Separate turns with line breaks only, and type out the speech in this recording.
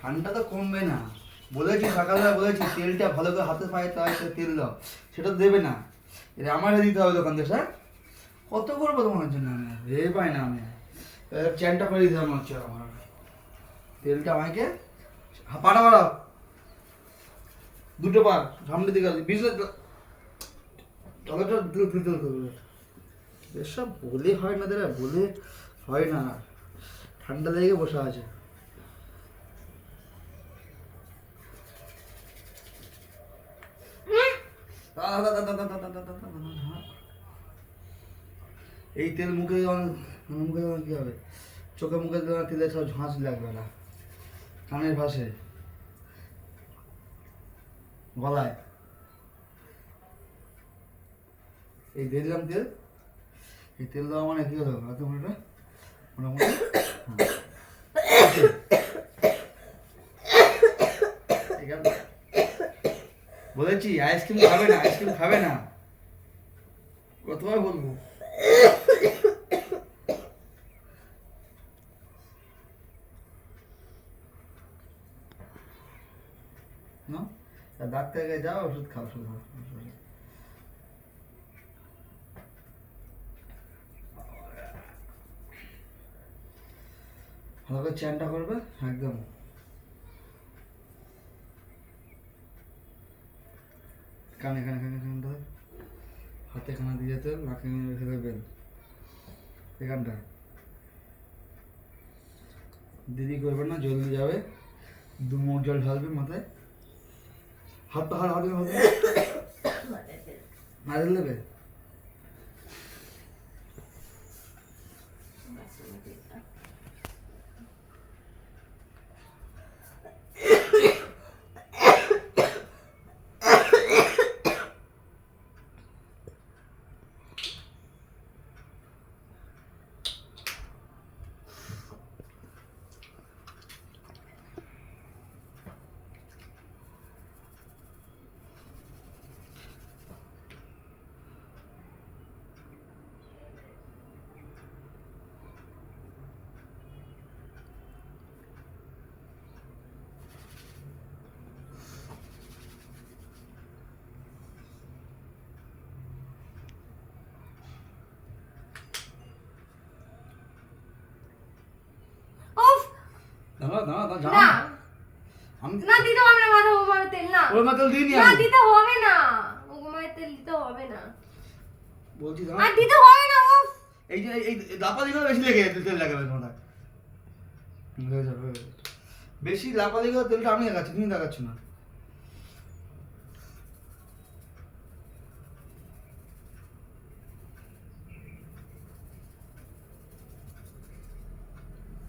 ঠান্ডা তো কমবে না। বলেছি সকালবেলা বলেছি তেলটা ভালো করে হাতে পায়ে তাই তেল দাও, সেটা দেবে না। এটা আমারে দিতে হবে দোকান থেকে। স্যার কত করবো তোমার জন্য আমি, ভেবে পাই না আমি। চ্যানটা করে দিতে হবে হচ্ছে আমার, তেলটা আমাকে পাটা বাড়াও, দুটো পা সামনে দিকে বিজনেস তলাটা তেল করবে। এসব বলে হয় না দাদা, বলে হয় না। ঠান্ডা লেগে বসে আছে। এই তেল মুখে মুখে কি হবে, চোখে মুখে তেলে সব ঝাঁঝ লাগবে না, কানের ভাসে, গলায়। এই দিয়ে দিলাম তেল, এই তেল দেওয়া মানে কি হলো হাতে মোটামুটি বলেছি আইসক্রিম খাবে না, আইসক্রিম খাবে না, কতবার বলবো। না ডাক্তারকে যাও, ওষুধ খাও, ওষুধ খাও। ভালো করে চ্যানটা করবে একদম, কানে কানে কানে কানটা, হাতে খানা দিয়ে তেল, নাকে রেখে দেবেন এখানটা। দেরি করবে না, জলদি যাবে। 2 মুখ জল ঢালবে মাথায়, হাত পা হাত নাড়ে দেবে। দাঁড়া দাঁড়া দাঁড়া,
না
আমি
না দিতে হবে না, মাথা ওমার তেল না,
ওর মাথায় দিই নি
না
আমি,
দিতে হবে না, ওমার তেল দিতে হবে না,
বলছি
আর
দাঁড়া।
দিতে হবে না। উফ
এই যে এই লাপালিগুলো বেশি লেগে তেল লাগাবে মাথায়, হয়ে যাবে। বেশি লাপালিগুলো তেলটা আমি লাগাচ্ছি, তুমি লাগাচ্ছ না।